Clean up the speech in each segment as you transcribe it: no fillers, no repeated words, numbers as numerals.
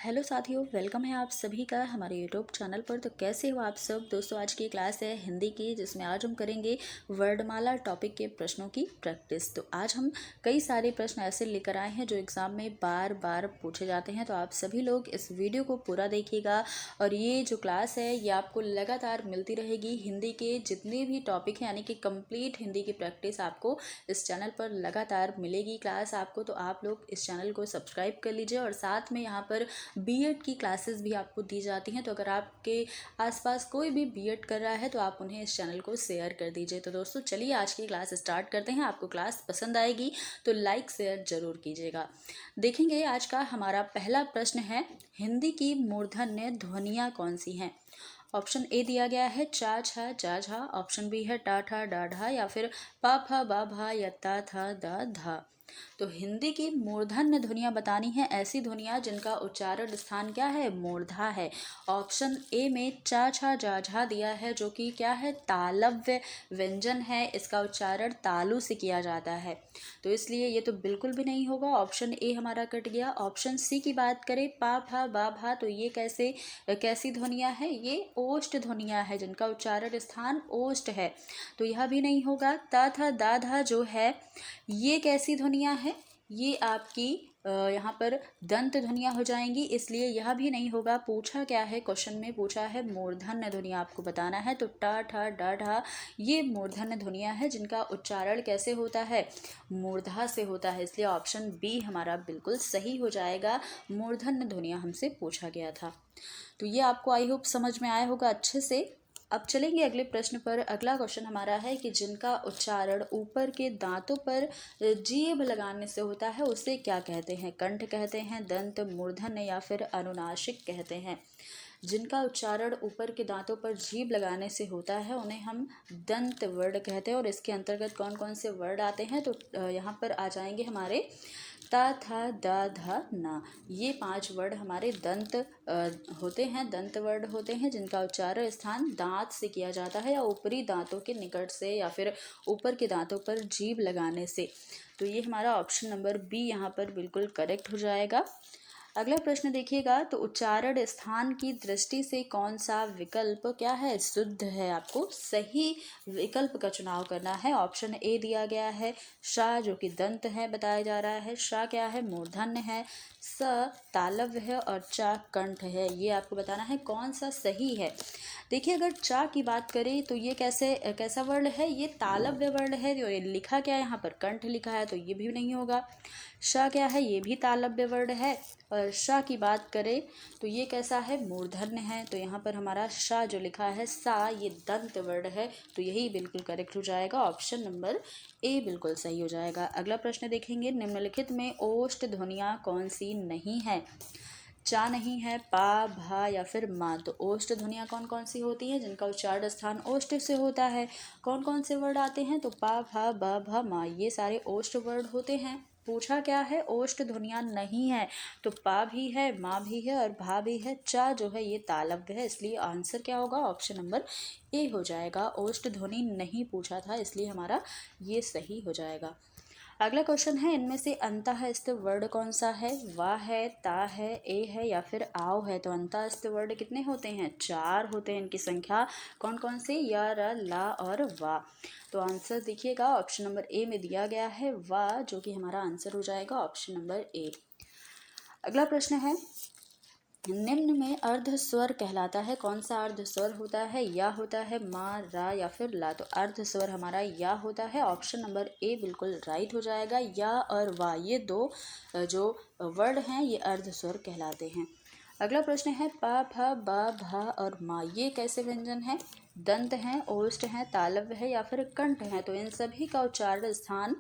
Hello साथियों, welcome है आप सभी का हमारे यूट्यूब चैनल पर। तो कैसे हो आप सब दोस्तों। आज की क्लास है हिंदी की, जिसमें आज हम करेंगे वर्णमाला टॉपिक के प्रश्नों की प्रैक्टिस। तो आज हम कई सारे प्रश्न ऐसे लेकर आए हैं जो एग्ज़ाम में बार बार पूछे जाते हैं। तो आप सभी लोग इस वीडियो को पूरा देखिएगा और ये जो क्लास है ये आपको लगातार मिलती रहेगी। हिंदी के जितने भी टॉपिक हैं, यानी कि कंप्लीट हिंदी की प्रैक्टिस आपको इस चैनल पर लगातार मिलेगी क्लास आपको। तो आप लोग इस चैनल को सब्सक्राइब कर लीजिए और साथ में यहाँ पर बीएड की क्लासेस भी आपको दी जाती हैं। तो अगर आपके आसपास कोई भी बीएड कर रहा है तो आप उन्हें इस चैनल को शेयर कर दीजिए। तो दोस्तों चलिए आज की क्लास स्टार्ट करते हैं। आपको क्लास पसंद आएगी तो लाइक शेयर जरूर कीजिएगा। देखेंगे आज का हमारा पहला प्रश्न है, हिंदी की मूर्धन्य ध्वनियाँ कौन सी हैं। ऑप्शन ए दिया गया है चा छा जा झा, ऑप्शन बी है टा ठा डा ढा, या फिर पा फा बा भा या ता था दा धा। तो हिंदी की मूर्धन्य ध्वनियाँ बतानी है, ऐसी ध्वनियाँ जिनका उच्चारण स्थान क्या है, मूर्धा है। ऑप्शन ए में चा छा जा झा दिया है, जो कि क्या है, तालव्य व्यंजन है। इसका उच्चारण तालु से किया जाता है, तो इसलिए ये तो बिल्कुल भी नहीं होगा। ऑप्शन ए हमारा कट गया। ऑप्शन सी की बात करें, पा फा बा भा, तो ये कैसी ध्वनियाँ है, ये ओष्ठ ध्वनियाँ है जिनका उच्चारण स्थान ओष्ठ है, तो यह भी नहीं होगा। ता था दा धा जो है ये कैसी ध्वनियाँ है, ये आपकी यहाँ पर दंत ध्वनियाँ हो जाएंगी, इसलिए यह भी नहीं होगा। पूछा क्या है, क्वेश्चन में पूछा है मूर्धन्य ध्वनियाँ आपको बताना है। तो टा ठा डा ढा ये मूर्धन्य ध्वनियाँ है जिनका उच्चारण कैसे होता है, मूर्धा से होता है, इसलिए ऑप्शन बी हमारा बिल्कुल सही हो जाएगा। मूर्धन्य ध्वनियाँ हमसे पूछा गया था। तो ये आपको आई होप समझ में आया होगा अच्छे से। अब चलेंगे अगले प्रश्न पर। अगला क्वेश्चन हमारा है कि जिनका उच्चारण ऊपर के दांतों पर जीभ लगाने से होता है उसे क्या कहते हैं। कंठ कहते हैं, दंत, मूर्धन्य या फिर अनुनासिक कहते हैं। जिनका उच्चारण ऊपर के दांतों पर जीभ लगाने से होता है उन्हें हम दंत वर्ड कहते हैं। और इसके अंतर्गत कौन कौन से वर्ड आते हैं, तो यहाँ पर आ जाएंगे हमारे ता था दा धा ना, ये 5 वर्ड हमारे दंत होते हैं, दंत वर्ड होते हैं जिनका उच्चारण स्थान दांत से किया जाता है, या ऊपरी दांतों के निकट से, या फिर ऊपर के दांतों पर जीभ लगाने से। तो ये हमारा ऑप्शन नंबर बी यहाँ पर बिल्कुल करेक्ट हो जाएगा। अगला प्रश्न देखिएगा, तो उच्चारण स्थान की दृष्टि से कौन सा विकल्प क्या है, शुद्ध है। आपको सही विकल्प का चुनाव करना है। ऑप्शन ए दिया गया है शा, जो कि दंत है बताया जा रहा है। शा क्या है, मूर्धन्य है। स तालव्य है और चा कंठ है। ये आपको बताना है कौन सा सही है। देखिए अगर चा की बात करें तो ये कैसा वर्ण है, ये तालव्य वर्ण है। तो ये लिखा क्या है, यहाँ पर कंठ लिखा है, तो ये भी नहीं होगा। श क्या है, ये भी तालव्य वर्ण है। और श की बात करें तो ये कैसा है, मूर्धन्य है, तो यहाँ पर हमारा श जो लिखा है सा, ये दंत वर्ण है, तो यही बिल्कुल करेक्ट हो जाएगा। ऑप्शन नंबर ए बिल्कुल सही हो जाएगा। अगला प्रश्न देखेंगे, निम्नलिखित में ओष्ठ ध्वनियाँ कौन सी नहीं है। चा नहीं है, पा भा या फिर मा। तो ओष्ठ ध्वनियाँ कौन कौन सी होती हैं जिनका उच्चारण स्थान ओष्ठ से होता है। कौन कौन से वर्ड आते हैं, तो पा भा बा भा मा, ये सारे ओष्ठ वर्ड होते हैं। पूछा क्या है, ओष्ठ ध्वनियाँ नहीं है, तो पा भी है, माँ भी है और भा भी है। चा जो है ये तालव्य है, इसलिए आंसर क्या होगा, ऑप्शन नंबर ए हो जाएगा। ओष्ठ ध्वनि नहीं पूछा था, इसलिए हमारा ये सही हो जाएगा। अगला क्वेश्चन है, इनमें से अंतःस्थ वर्ड कौन सा है। वा है, ता है, ए है या फिर आओ है। तो अंतःस्थ वर्ड कितने होते हैं, 4 होते हैं। इनकी संख्या कौन कौन से, या, र, ला और वा। तो आंसर देखिएगा ऑप्शन नंबर ए में दिया गया है वा, जो कि हमारा आंसर हो जाएगा ऑप्शन नंबर ए। अगला प्रश्न है, निम्न में अर्ध स्वर कहलाता है कौन सा अर्ध स्वर होता है। या होता है, मा, रा या फिर ला। तो अर्ध स्वर हमारा या होता है। ऑप्शन नंबर ए बिल्कुल राइट हो जाएगा। या और वा ये दो जो वर्ड हैं ये अर्ध स्वर कहलाते हैं। अगला प्रश्न है, पा फा बा भा और मा, ये कैसे व्यंजन हैं, दंत हैं, ओष्ठ हैं, तालव्य है या फिर कंठ हैं। तो इन सभी का उच्चारण स्थान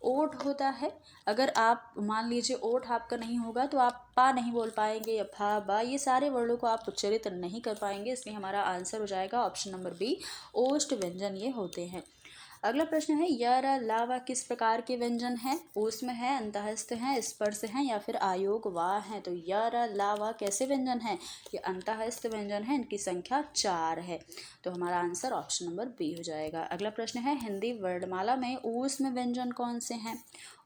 ओठ होता है। अगर आप मान लीजिए ओठ आपका नहीं होगा तो आप पा नहीं बोल पाएंगे, या फा बा, ये सारे वर्डों को आप उच्चारित नहीं कर पाएंगे, इसलिए हमारा आंसर हो जाएगा ऑप्शन नंबर बी, ओष्ठ व्यंजन ये होते हैं। अगला प्रश्न है, य, र, ला, वा किस प्रकार के व्यंजन हैं। ऊष्म है, अंतःस्थ हैं, स्पर्श हैं या फिर आयोग वा हैं। तो य, र, ला, वा कैसे व्यंजन हैं, ये अंतःस्थ व्यंजन है, इनकी संख्या 4 है, तो हमारा आंसर ऑप्शन नंबर बी हो जाएगा। अगला प्रश्न है, हिंदी वर्णमाला में ऊष्म व्यंजन कौन से हैं।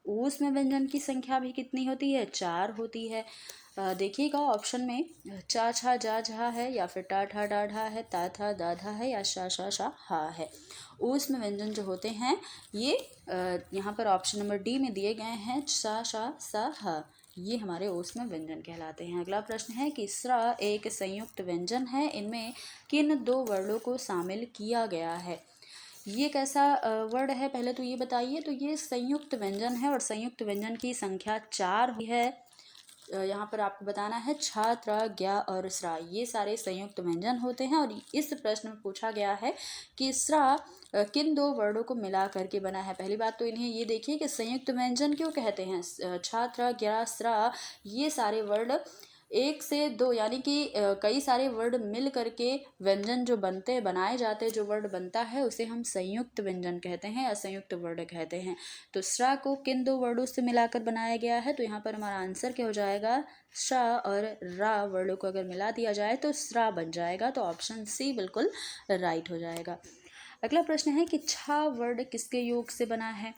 ऊष्म व्यंजन की संख्या भी कितनी होती है, 4 होती है। देखिएगा ऑप्शन में चा छा जा झा है, या फिर टा ठा डा ढा है, ता था दा धा है, या शा शा शा हा है। ऊष्म व्यंजन जो होते हैं ये यहाँ पर ऑप्शन नंबर डी में दिए गए हैं, सा शा सा हा, ये हमारे ऊष्म व्यंजन कहलाते हैं। अगला प्रश्न है कि स्रा एक संयुक्त व्यंजन है, इनमें किन दो वर्णों को शामिल किया गया है। ये कैसा वर्ड है, पहले तो ये बताइए। तो ये संयुक्त व्यंजन है और संयुक्त व्यंजन की संख्या 4 है। यहाँ पर आपको बताना है छा त्र ज्ञा और स्रा, ये सारे संयुक्त व्यंजन होते हैं। और इस प्रश्न में पूछा गया है कि स्रा किन दो वर्णों को मिला करके बना है। पहली बात तो इन्हें ये देखिए कि संयुक्त व्यंजन क्यों कहते हैं। छा त्र ज्ञा स्रा, ये सारे वर्ड एक से दो यानी कि कई सारे वर्ड मिल करके व्यंजन जो बनते बनाए जाते हैं, जो वर्ड बनता है उसे हम संयुक्त व्यंजन कहते हैं या संयुक्त वर्ड कहते हैं। तो स्रा को किन दो वर्डों से मिलाकर बनाया गया है, तो यहाँ पर हमारा आंसर क्या हो जाएगा, शा और रा वर्डों को अगर मिला दिया जाए तो स्रा बन जाएगा। तो ऑप्शन सी बिल्कुल राइट हो जाएगा। अगला प्रश्न है कि छा वर्ड किसके योग से बना है।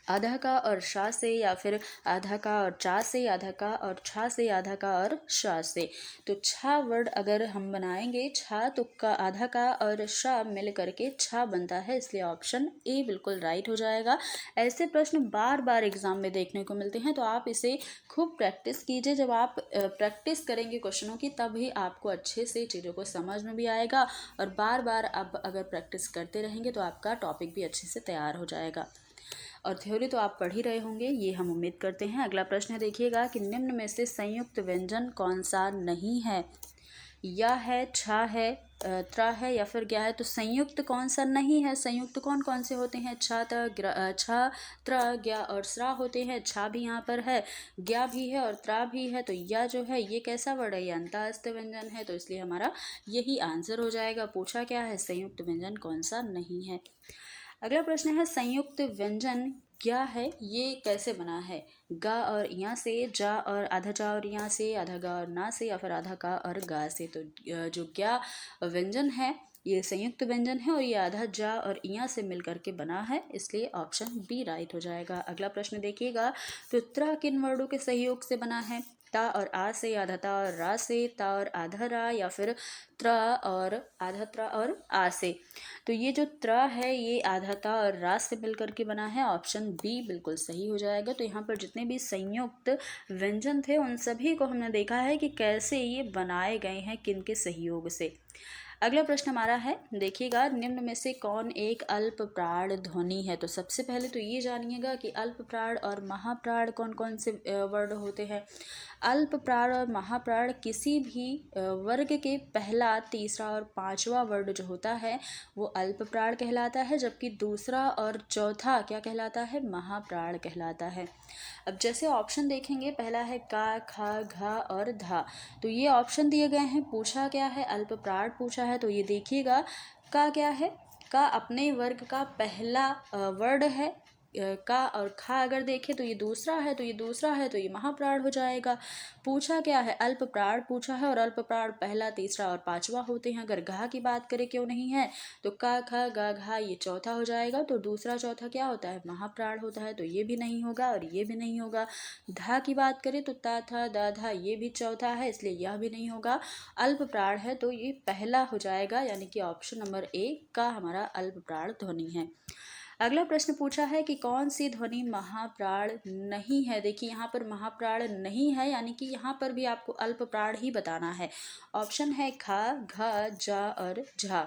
आधा का और शा से, या फिर आधा का और चा से, आधा का और छा से, आधा का और शा से। तो छा वर्ड अगर हम बनाएंगे छा, तो का आधा का और शा मिल करके छा बनता है, इसलिए ऑप्शन ए बिल्कुल राइट हो जाएगा। ऐसे प्रश्न बार बार एग्जाम में देखने को मिलते हैं, तो आप इसे खूब प्रैक्टिस कीजिए। जब आप प्रैक्टिस करेंगे क्वेश्चनों की, तभी आपको अच्छे से चीज़ों को समझ में भी आएगा। और बार बार आप अगर प्रैक्टिस करते रहेंगे तो आपका टॉपिक भी अच्छे से तैयार हो जाएगा। और थ्योरी तो आप पढ़ ही रहे होंगे, ये हम उम्मीद करते हैं। अगला प्रश्न है, देखिएगा कि निम्न में से संयुक्त व्यंजन कौन सा नहीं है। या है, छा है, त्रा है, या फिर क्या है। तो संयुक्त कौन सा नहीं है, संयुक्त कौन कौन से होते हैं, छा त्रा ज्ञा और स्रा होते हैं। छा भी यहाँ पर है, ज्ञा भी है और त्रा भी है। तो या जो है ये कैसा वर्ड है, ये अंतःस्थ व्यंजन है, तो इसलिए हमारा यही आंसर हो जाएगा। पूछा क्या है, संयुक्त व्यंजन कौन सा नहीं है। अगला प्रश्न है, संयुक्त व्यंजन क्या है, ये कैसे बना है। गा और या से, जा और आधा जा और या से, आधा गा और ना से, या फिर आधा का और गा से। तो जो क्या व्यंजन है ये संयुक्त व्यंजन है और ये आधा जा और इया से मिलकर के बना है, इसलिए ऑप्शन बी राइट हो जाएगा। अगला प्रश्न देखिएगा, तो त्रा किन वर्डों के सहयोग से बना है। ता और आ से, आधा ता और रा से, ता और आधा रा, या फिर त्रा और आधा त्रा और आ से। तो ये जो त्रा है ये आधा ता और रा से मिलकर के बना है, ऑप्शन बी बिल्कुल सही हो जाएगा। तो यहाँ पर जितने भी संयुक्त व्यंजन थे उन सभी को हमने देखा है कि कैसे ये बनाए गए हैं, किन के सहयोग से। अगला प्रश्न हमारा है, देखिएगा, निम्न में से कौन एक अल्प प्राण ध्वनि है। तो सबसे पहले तो ये जानिएगा कि अल्प प्राण और महाप्राण कौन कौन से वर्ड होते हैं। अल्प प्राण और महाप्राण किसी भी वर्ग के पहला, तीसरा और पांचवा वर्ड जो होता है वो अल्प प्राण कहलाता है, जबकि दूसरा और चौथा क्या कहलाता है, महाप्राण कहलाता है। अब जैसे ऑप्शन देखेंगे, पहला है का, खा, घा और धा। तो ये ऑप्शन दिए गए हैं, पूछा क्या है, अल्प प्राण पूछा है। तो ये देखिएगा, का क्या है, का अपने वर्ग का पहला वर्ड है। का और खा अगर देखें तो ये दूसरा है, तो ये दूसरा है, तो ये महाप्राण हो जाएगा। पूछा क्या है, अल्प प्राण पूछा है, और अल्प प्राण पहला, तीसरा और पांचवा होते हैं। अगर घा की बात करें क्यों नहीं है, तो का, खा, गा, घा ये चौथा हो जाएगा। तो दूसरा चौथा क्या होता है, महाप्राण होता है, तो ये भी नहीं होगा और ये भी नहीं होगा। धा की बात करें तो ता था दा धा, ये भी चौथा है, इसलिए यह भी नहीं होगा। अल्प प्राण है तो ये पहला हो जाएगा, यानी कि ऑप्शन नंबर ए का हमारा अल्प प्राण ध्वनि है। अगला प्रश्न पूछा है कि कौन सी ध्वनि महाप्राण नहीं है। देखिए यहाँ पर महाप्राण नहीं है, यानी कि यहाँ पर भी आपको अल्प प्राण ही बताना है। ऑप्शन है खा, घा, जा और झा।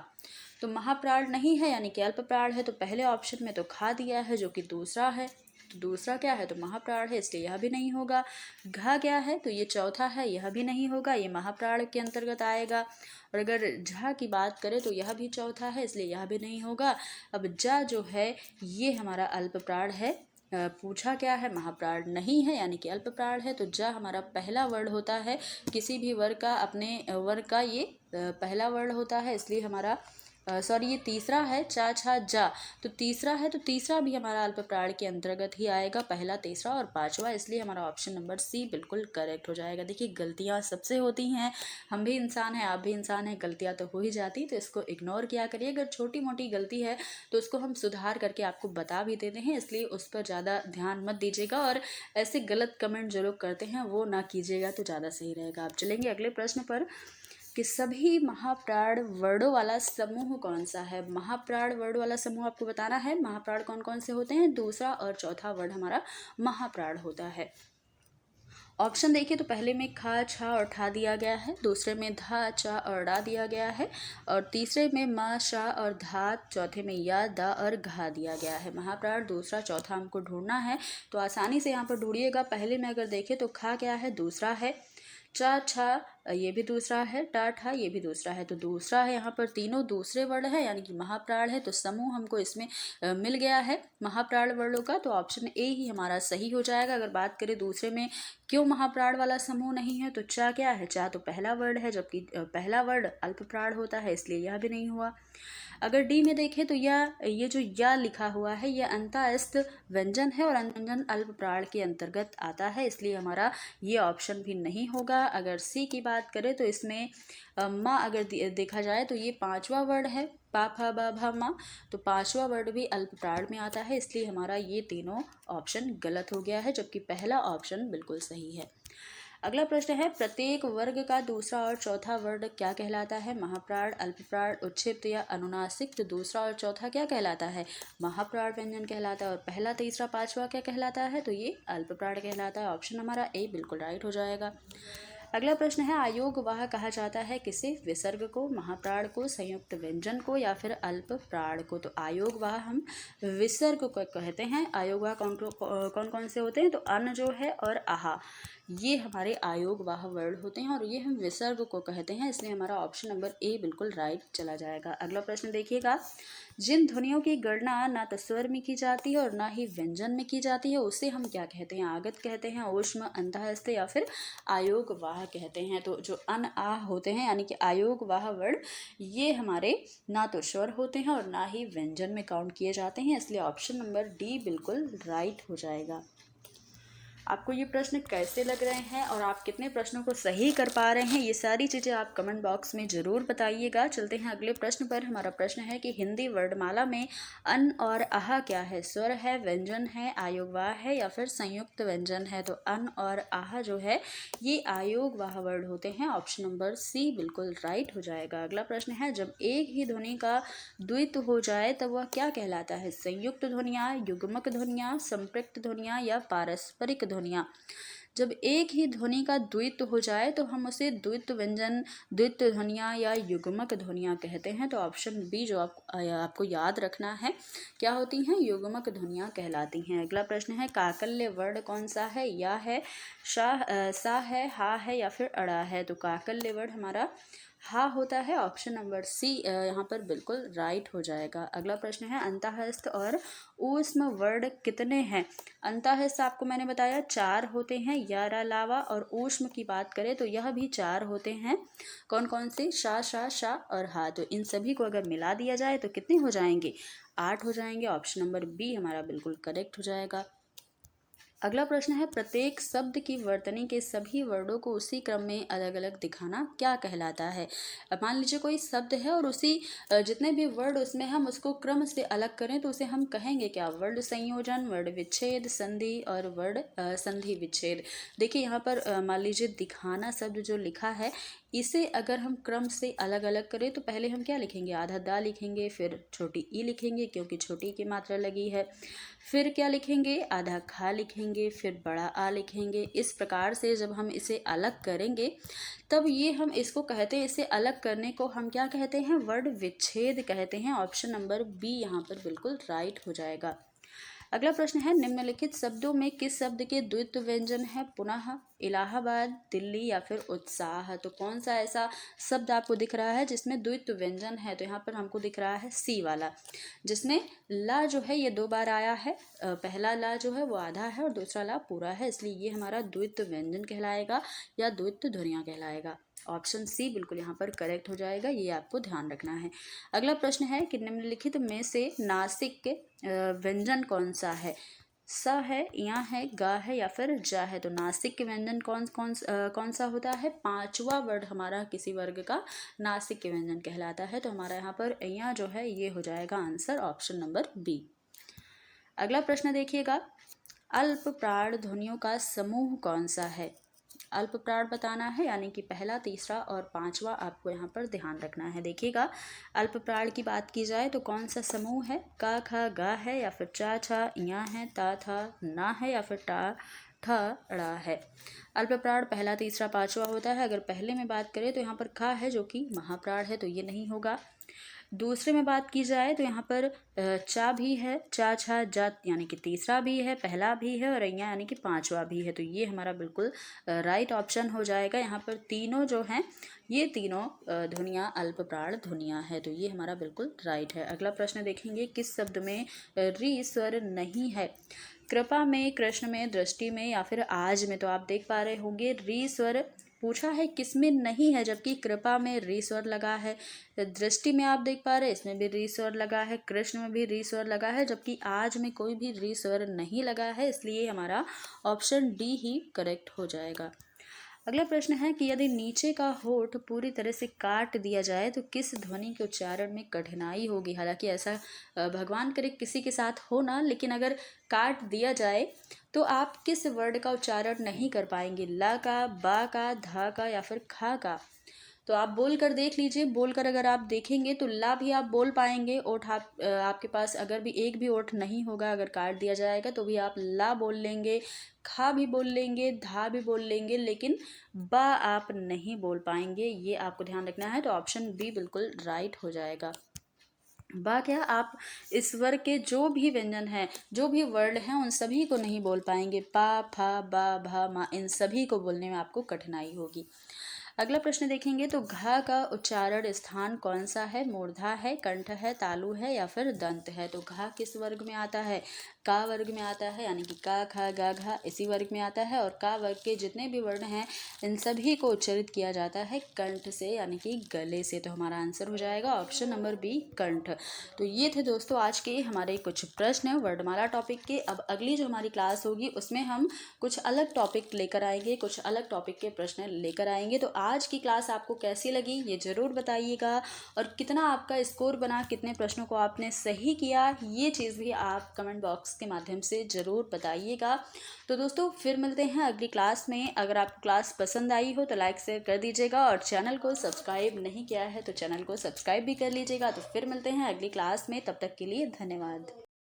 तो महाप्राण नहीं है यानी कि अल्प प्राण है, तो पहले ऑप्शन में तो खा दिया है जो कि दूसरा है, तो दूसरा क्या है, तो महाप्राण है, इसलिए यह भी नहीं होगा। घा क्या है, तो ये चौथा है, यह भी नहीं होगा, ये महाप्राण के अंतर्गत आएगा। और अगर झा की बात करें तो यह भी चौथा है, इसलिए यह भी नहीं होगा। अब जा जो है ये हमारा अल्प प्राण है। पूछा क्या है, महाप्राण नहीं है यानी कि अल्प प्राण है। तो जा हमारा पहला वर्ड होता है, किसी भी वर्ग का, अपने वर्ग का ये पहला वर्ड होता है, इसलिए हमारा सॉरी ये तीसरा है चा छा जा, तो तीसरा है तो तीसरा भी हमारा अल्प प्राण के अंतर्गत ही आएगा, पहला, तीसरा और पांचवा, इसलिए हमारा ऑप्शन नंबर सी बिल्कुल करेक्ट हो जाएगा। देखिए गलतियां सबसे होती हैं, हम भी इंसान हैं, आप भी इंसान हैं, गलतियां तो हो ही जाती, तो इसको इग्नोर किया करिए। अगर छोटी मोटी गलती है तो उसको हम सुधार करके आपको बता भी देते हैं, इसलिए उस पर ज़्यादा ध्यान मत दीजिएगा और ऐसे गलत कमेंट जो लोग करते हैं वो ना कीजिएगा तो ज़्यादा सही रहेगा। आप चलेंगे अगले प्रश्न पर कि सभी महाप्राण वर्णों वाला समूह कौन सा है। महाप्राण वर्ण वाला समूह आपको बताना है, महाप्राण कौन कौन से होते हैं। दूसरा और चौथा वर्ण हमारा महाप्राण होता है। ऑप्शन देखिए तो पहले में खा छा और ठा दिया गया है, दूसरे में धा चा और डा दिया गया है, और तीसरे में मा शा और धा, चौथे में या दा और घा दिया गया है। महाप्राण दूसरा चौथा हमको ढूंढना है, तो आसानी से यहाँ पर ढूंढिएगा। पहले में अगर देखें तो खा क्या है, दूसरा है, चा छा ये भी दूसरा है, टा ठा ये भी दूसरा है, तो दूसरा है, यहाँ पर तीनों दूसरे वर्ण है यानी कि महाप्राण है, तो समूह हमको इसमें मिल गया है महाप्राण वर्णों का, तो ऑप्शन ए ही हमारा सही हो जाएगा। अगर बात करें दूसरे में क्यों महाप्राण वाला समूह नहीं है, तो चा क्या है, चा तो पहला वर्ण है, जबकि पहला वर्ण अल्प प्राण होता है, इसलिए यह भी नहीं हुआ। अगर डी में देखें तो ये जो या लिखा हुआ है यह अंतःस्थ व्यंजन है और व्यंजन अल्प प्राण के अंतर्गत आता है, इसलिए हमारा ये ऑप्शन भी नहीं होगा। अगर सी की बात करें तो इसमें माँ अगर देखा जाए तो ये पांचवा वर्ड है, पा फा बा भा माँ, तो पांचवा वर्ड भी अल्प प्राण में आता है, इसलिए हमारा ये तीनों ऑप्शन गलत हो गया है, जबकि पहला ऑप्शन बिल्कुल सही है। अगला प्रश्न है प्रत्येक वर्ग का दूसरा और चौथा वर्ण क्या कहलाता है। महाप्राण, अल्पप्राण, उच्छिष्ट या अनुनासिक, तो दूसरा और चौथा क्या कहलाता है, महाप्राण व्यंजन कहलाता है, और पहला, तीसरा, पांचवा क्या कहलाता है, तो ये अल्पप्राण कहलाता है। ऑप्शन हमारा ए बिल्कुल राइट हो जाएगा। अगला प्रश्न है आयोग वाह कहा जाता है किसे, विसर्ग को, महाप्राण को, संयुक्त व्यंजन को या फिर अल्प प्राण को। तो आयोग वाह हम विसर्ग को कहते हैं। आयोग वाह कौन कौन से होते हैं, तो अन जो है और आहा, ये हमारे आयोग वाह वर्ण होते हैं और ये हम विसर्ग को कहते हैं, इसलिए हमारा ऑप्शन नंबर ए बिल्कुल राइट चला जाएगा। अगला प्रश्न देखिएगा, जिन ध्वनियों की गणना ना तो स्वर में की जाती है और ना ही व्यंजन में की जाती है उसे हम क्या कहते हैं, आगत कहते हैं, ऊष्म, अंतःस्थ या फिर आयोग वाह कहते हैं। तो जो अन आ होते हैं यानी कि आयोग वाह वर्ण, ये हमारे ना तो स्वर होते हैं और ना ही व्यंजन में काउंट किए जाते हैं, इसलिए ऑप्शन नंबर डी बिल्कुल राइट हो जाएगा। आपको ये प्रश्न कैसे लग रहे हैं और आप कितने प्रश्नों को सही कर पा रहे हैं, ये सारी चीज़ें आप कमेंट बॉक्स में ज़रूर बताइएगा। चलते हैं अगले प्रश्न पर। हमारा प्रश्न है कि हिंदी वर्णमाला में अन और आहा क्या है, स्वर है, व्यंजन है, आयोगवाह है या फिर संयुक्त व्यंजन है। तो अन और आहा जो है ये आयोगवाह वर्ण होते हैं, ऑप्शन नंबर सी बिल्कुल राइट हो जाएगा। अगला प्रश्न है जब एक ही ध्वनि का द्वित्व हो जाए तब वह क्या कहलाता है, संयुक्त ध्वनियाँ, युग्मक ध्वनियाँ, संपृक्त ध्वनियाँ या पारस्परिक ध्वनियाँ। जब एक ही ध्वनि का द्वित्व हो जाए तो हम उसे द्वित्व व्यंजन, द्वित्व ध्वनियाँ या युग्मक ध्वनियाँ कहते हैं। तो ऑप्शन बी जो आपको याद रखना है क्या होती हैं, युग्मक ध्वनियाँ कहलाती हैं। अगला प्रश्न है काकल्य वर्ण कौन सा है, या है, सा है, हा है या फिर अड़ा है। तो काकल्य वर्ण हमारा हा होता है, ऑप्शन नंबर सी यहाँ पर बिल्कुल राइट हो जाएगा। अगला प्रश्न है अंतःस्थ और ऊष्म वर्ण कितने हैं। अंतःस्थ आपको मैंने बताया 4 होते हैं, या रा लावा, और ऊष्म की बात करें तो यह भी 4 होते हैं। कौन कौन से, शा शा शा और हा। तो इन सभी को अगर मिला दिया जाए तो कितने हो जाएंगे, 8 हो जाएंगे। ऑप्शन नंबर बी हमारा बिल्कुल करेक्ट हो जाएगा। अगला प्रश्न है प्रत्येक शब्द की वर्तनी के सभी वर्णों को उसी क्रम में अलग अलग दिखाना क्या कहलाता है। अब मान लीजिए कोई शब्द है और उसी जितने भी वर्ड उसमें हम उसको क्रम से अलग करें तो उसे हम कहेंगे क्या, वर्ण संयोजन, वर्ण विच्छेद, संधि और वर्ण संधि विच्छेद। देखिए यहाँ पर मान लीजिए दिखाना शब्द जो लिखा है इसे अगर हम क्रम से अलग अलग करें तो पहले हम क्या लिखेंगे, आधा दा लिखेंगे, फिर छोटी ई लिखेंगे क्योंकि छोटी की मात्रा लगी है, फिर क्या लिखेंगे, आधा खा लिखेंगे, फिर बड़ा आ लिखेंगे। इस प्रकार से जब हम इसे अलग करेंगे तब ये हम इसको कहते हैं, इसे अलग करने को हम क्या कहते हैं, वर्ण विच्छेद कहते हैं। ऑप्शन नंबर बी यहाँ पर बिल्कुल राइट हो जाएगा। अगला प्रश्न है निम्नलिखित शब्दों में किस शब्द के द्वित्व व्यंजन है, पुनः, इलाहाबाद, दिल्ली या फिर उत्साह। तो कौन सा ऐसा शब्द आपको दिख रहा है जिसमें द्वित्व व्यंजन है, तो यहाँ पर हमको दिख रहा है सी वाला, जिसमें ला जो है ये 2 बार आया है। पहला ला जो है वो आधा है और दूसरा ला पूरा है, इसलिए ये हमारा द्वित्व व्यंजन कहलाएगा या द्वित्व ध्वनियाँ कहलाएगा। ऑप्शन सी बिल्कुल यहाँ पर करेक्ट हो जाएगा, ये आपको ध्यान रखना है। अगला प्रश्न है कि निम्नलिखित में से नासिक के व्यंजन कौन सा है? स है, या है, गा है या फिर जा है। तो नासिक के व्यंजन कौन सा होता है? पांचवा वर्ड हमारा किसी वर्ग का नासिक के व्यंजन कहलाता है। तो हमारा यहाँ पर या जो है ये हो जाएगा आंसर, ऑप्शन नंबर बी। अगला प्रश्न देखिएगा, अल्प प्राण ध्वनियों का समूह कौन सा है? अल्प प्राण बताना है, यानी कि पहला, तीसरा और पांचवा आपको यहाँ पर ध्यान रखना है। देखिएगा, अल्प प्राण की बात की जाए तो कौन सा समूह है? का, खा, गा है या फिर चा, छा, या है, ता, था, ना है या फिर टा, ठा, ड़ा है। अल्प प्राण पहला, तीसरा, पांचवा होता है। अगर पहले में बात करें तो यहाँ पर खा है जो कि महाप्राण है, तो ये नहीं होगा। दूसरे में बात की जाए तो यहाँ पर चा भी है, चा, छा, जा यानी कि तीसरा भी है, पहला भी है और अय्या यानी कि पांचवा भी है। तो ये हमारा बिल्कुल राइट ऑप्शन हो जाएगा। यहाँ पर तीनों जो हैं ये तीनों ध्वनियाँ अल्प प्राण ध्वनियाँ है, तो ये हमारा बिल्कुल राइट है। अगला प्रश्न देखेंगे, किस शब्द में री स्वर नहीं है? कृपा में, कृष्ण में, दृष्टि में या फिर आज में। तो आप देख पा रहे होंगे री स्वर पूछा है किस में नहीं है, जबकि कृपा में री स्वर लगा है, दृष्टि में आप देख पा रहे हैं इसमें भी री स्वर लगा है, कृष्ण में भी री स्वर लगा है, जबकि आज में कोई भी री स्वर नहीं लगा है। इसलिए हमारा ऑप्शन डी ही करेक्ट हो जाएगा। अगला प्रश्न है कि यदि नीचे का होठ पूरी तरह से काट दिया जाए तो किस ध्वनि के उच्चारण में कठिनाई होगी? हालांकि ऐसा भगवान करे किसी के साथ हो ना, लेकिन अगर काट दिया जाए तो आप किस वर्ड का उच्चारण नहीं कर पाएंगे? ला का, बा का, धा का या फिर खा का। तो आप बोल कर देख लीजिए, बोलकर अगर आप देखेंगे तो ला भी आप बोल पाएंगे, ओठ आपके पास अगर भी एक भी ओठ नहीं होगा, अगर काट दिया जाएगा तो भी आप ला बोल लेंगे, खा भी बोल लेंगे, धा भी बोल लेंगे, लेकिन बा आप नहीं बोल पाएंगे। ये आपको ध्यान रखना है। तो ऑप्शन बी बिल्कुल राइट हो जाएगा। बा क्या, आप इस वर्ग के जो भी व्यंजन हैं, जो भी वर्ड हैं, उन सभी को नहीं बोल पाएंगे। पा, फा, बा, भा, मा, इन सभी को बोलने में आपको कठिनाई होगी। अगला प्रश्न देखेंगे तो घा का उच्चारण स्थान कौन सा है? मूर्धा है, कंठ है, तालु है या फिर दंत है। तो घा किस वर्ग में आता है? का वर्ग में आता है, यानी कि का, खा, गा, घा इसी वर्ग में आता है। और का वर्ग के जितने भी वर्ण हैं इन सभी को उच्चारित किया जाता है कंठ से, यानी कि गले से। तो हमारा आंसर हो जाएगा ऑप्शन नंबर बी, कंठ। तो ये थे दोस्तों आज के हमारे कुछ प्रश्न वर्णमाला टॉपिक के। अब अगली जो हमारी क्लास होगी उसमें हम कुछ अलग टॉपिक लेकर आएंगे, कुछ अलग टॉपिक के प्रश्न लेकर आएंगे। तो आज की क्लास आपको कैसी लगी ये ज़रूर बताइएगा, और कितना आपका स्कोर बना, कितने प्रश्नों को आपने सही किया, ये चीज़ भी आप कमेंट बॉक्स के माध्यम से ज़रूर बताइएगा। तो दोस्तों फिर मिलते हैं अगली क्लास में। अगर आपको क्लास पसंद आई हो तो लाइक शेयर कर दीजिएगा, और चैनल को सब्सक्राइब नहीं किया है तो चैनल को सब्सक्राइब भी कर लीजिएगा। तो फिर मिलते हैं अगली क्लास में, तब तक के लिए धन्यवाद।